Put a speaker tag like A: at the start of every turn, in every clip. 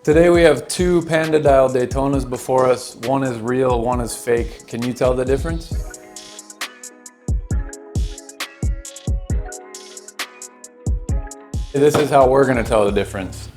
A: Today we have two Panda dial Daytonas before us. One is real, one is fake. Can you tell the difference? This is how we're gonna tell the difference.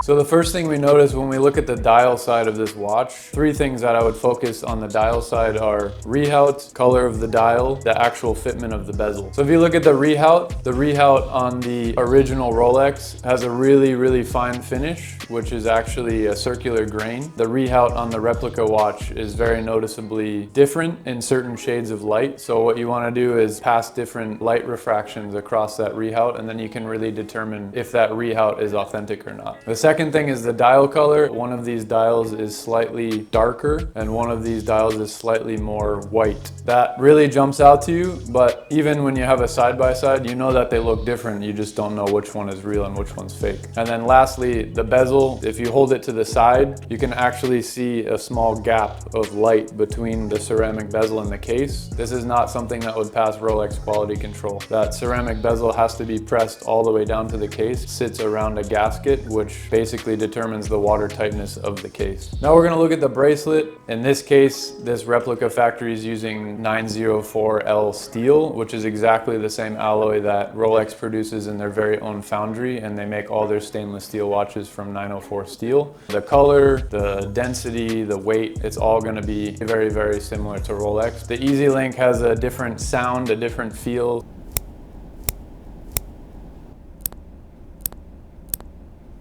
A: So the first thing we notice when we look at the dial side of this watch, three things that I would focus on the dial side are rehaut, color of the dial, the actual fitment of the bezel. So if you look at the rehaut on the original Rolex has a really fine finish, which is actually a circular grain. The rehaut on the replica watch is very noticeably different in certain shades of light. So what you want to do is pass different light refractions across that rehaut, and then you can really determine if that rehaut is authentic or not. The second thing is the dial color. One of these dials is slightly darker and one of these dials is slightly more white. That really jumps out to you, but even when you have a side-by-side, you know that they look different. You just don't know which one is real and which one's fake. And then lastly, the bezel, if you hold it to the side, you can actually see a small gap of light between the ceramic bezel and the case. This is not something that would pass Rolex quality control. That ceramic bezel has to be pressed all the way down to the case, sits around a gasket, which basically determines the water tightness of the case. Now we're gonna look at the bracelet. In this case, this replica factory is using 904L steel, which is exactly the same alloy that Rolex produces in their very own foundry, and they make all their stainless steel watches from 904 steel. The color, the density, the weight, it's all gonna be very similar to Rolex. The Easy Link has a different sound, a different feel.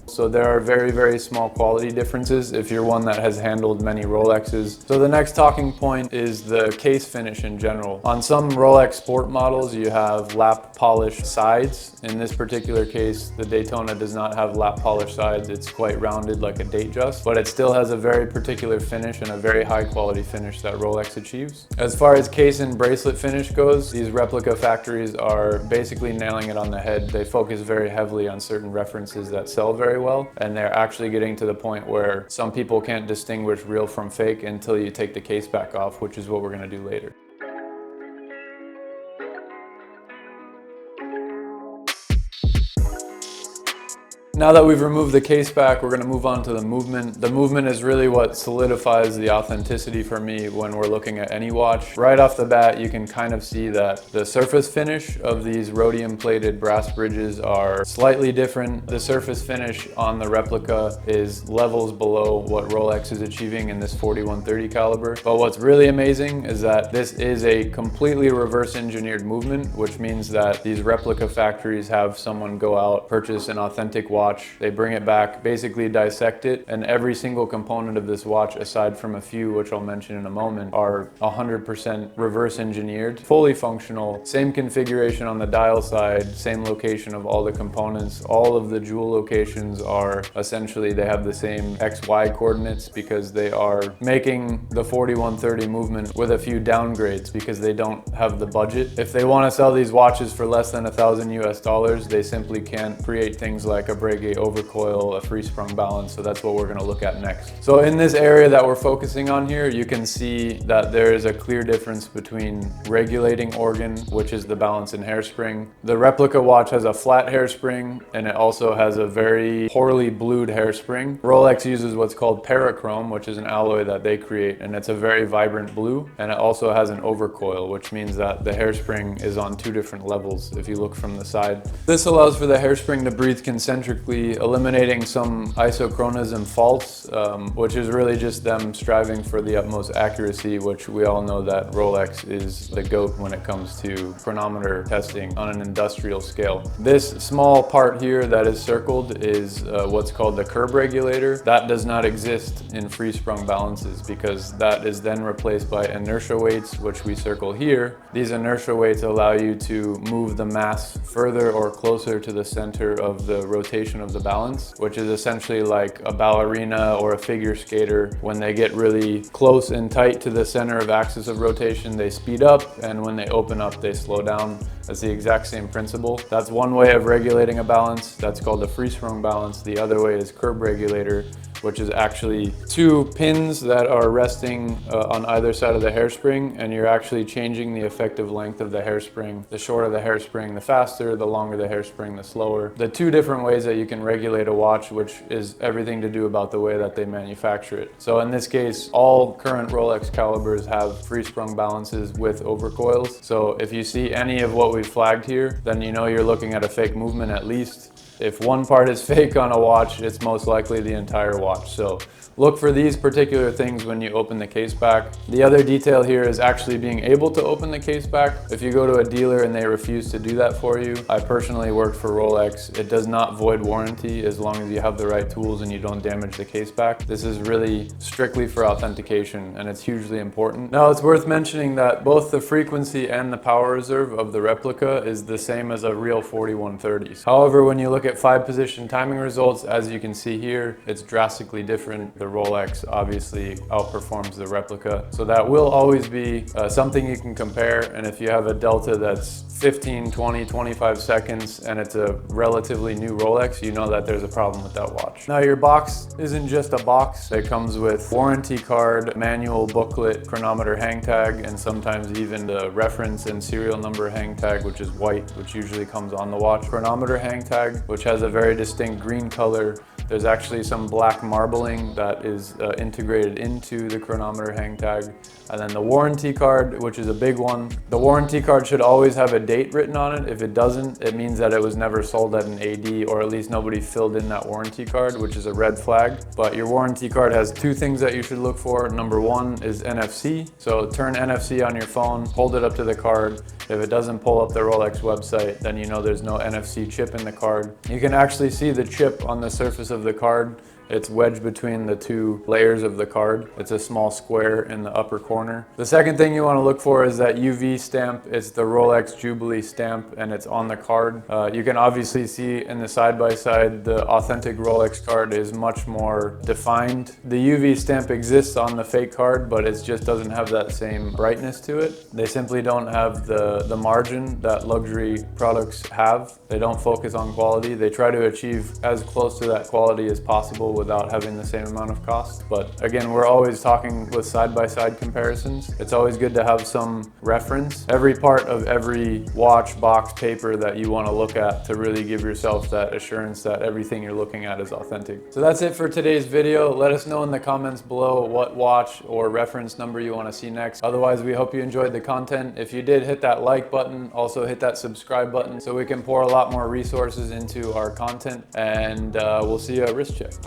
A: So there are very small quality differences if you're one that has handled many Rolexes. So the next talking point is the case finish in general. On some Rolex sport models, you have lap polish sides. In this particular case, the Daytona does not have lap polish sides. It's quite rounded like a Datejust, but it still has a very particular finish and a very high quality finish that Rolex achieves. As far as case and bracelet finish goes, these replica factories are basically nailing it on the head. They focus very heavily on certain references that sell very well, and they're actually getting to the point where some people can't distinguish real from fake until you take the case back off, which is what we're going to do later. Now that we've removed the case back, we're going to move on to the movement. The movement is really what solidifies the authenticity for me when we're looking at any watch. Right off the bat, you can kind of see that the surface finish of these rhodium plated brass bridges are slightly different. The surface finish on the replica is levels below what Rolex is achieving in this 4130 caliber. But what's really amazing is that this is a completely reverse engineered movement, which means that these replica factories have someone go out, purchase an authentic watch, they bring it back, basically dissect it, and every single component of this watch, aside from a few, which I'll mention in a moment, are 100% reverse engineered, fully functional, same configuration on the dial side, same location of all the components. All of the jewel locations are essentially, they have the same XY coordinates because they are making the 4130 movement with a few downgrades because they don't have the budget. If they want to sell these watches for less than $1,000 US, they simply can't create things like a break overcoil, a free sprung balance, so that's what we're going to look at next. So in this area that we're focusing on here, you can see that there is a clear difference between regulating organ, which is the balance and hairspring. The replica watch has a flat hairspring, and it also has a very poorly blued hairspring. Rolex uses what's called parachrome, which is an alloy that they create, and it's a very vibrant blue, and it also has an overcoil, which means that the hairspring is on two different levels if you look from the side. This allows for the hairspring to breathe concentrically, eliminating some isochronism faults, which is really just them striving for the utmost accuracy, which we all know that Rolex is the GOAT when it comes to chronometer testing on an industrial scale. This small part here that is circled is what's called the curb regulator. That does not exist in free sprung balances because that is then replaced by inertia weights, which we circle here. These inertia weights allow you to move the mass further or closer to the center of the rotation of the balance, which is essentially like a ballerina or a figure skater. When they get really close and tight to the center of axis of rotation, they speed up, and when they open up, they slow down. That's the exact same principle. That's one way of regulating a balance. That's called the free sprung balance. The other way is curb regulator, which is actually two pins that are resting on either side of the hairspring, and you're actually changing the effective length of the hairspring. The shorter the hairspring, the faster; the longer the hairspring, the slower. The two different ways that you can regulate a watch, which is everything to do about the way that they manufacture it. So in this case, all current Rolex calibers have free sprung balances with overcoils. So if you see any of what we've flagged here, then you know you're looking at a fake movement at least. If one part is fake on a watch, it's most likely the entire watch. So look for these particular things when you open the case back. The other detail here is actually being able to open the case back. If you go to a dealer and they refuse to do that for you, I personally worked for Rolex. It does not void warranty as long as you have the right tools and you don't damage the case back. This is really strictly for authentication, and it's hugely important. Now, it's worth mentioning that both the frequency and the power reserve of the replica is the same as a real 4130s. However, when you look at 5-position timing results, as you can see here, it's drastically different. The Rolex obviously outperforms the replica. So that will always be something you can compare. And if you have a delta that's 15, 20, 25 seconds and it's a relatively new Rolex, you know that there's a problem with that watch. Now, your box isn't just a box. It comes with warranty card, manual booklet, chronometer hang tag, and sometimes even the reference and serial number hang tag, which is white, which usually comes on the watch. Chronometer hang tag, which has a very distinct green color. There's actually some black marbling that is integrated into the chronometer hang tag. And then the warranty card, which is a big one. The warranty card should always have a date written on it. If it doesn't, it means that it was never sold at an AD, or at least nobody filled in that warranty card, which is a red flag. But your warranty card has two things that you should look for. Number one is NFC. So turn NFC on your phone, hold it up to the card. If it doesn't pull up the Rolex website, then you know there's no NFC chip in the card. You can actually see the chip on the surface of the card. It's wedged between the two layers of the card. It's a small square in the upper corner. The second thing you want to look for is that UV stamp. It's the Rolex Jubilee stamp, and it's on the card. You can obviously see in the side-by-side, the authentic Rolex card is much more defined. The UV stamp exists on the fake card, but it just doesn't have that same brightness to it. They simply don't have the margin that luxury products have. They don't focus on quality. They try to achieve as close to that quality as possible without having the same amount of cost. But again, we're always talking with side-by-side comparisons. It's always good to have some reference. Every part of every watch, box, paper that you want to look at to really give yourself that assurance that everything you're looking at is authentic. So that's it for today's video. Let us know in the comments below what watch or reference number you want to see next. Otherwise, we hope you enjoyed the content. If you did, hit that like button. Also hit that subscribe button so we can pour a lot more resources into our content. And we'll see you at Wristcheck.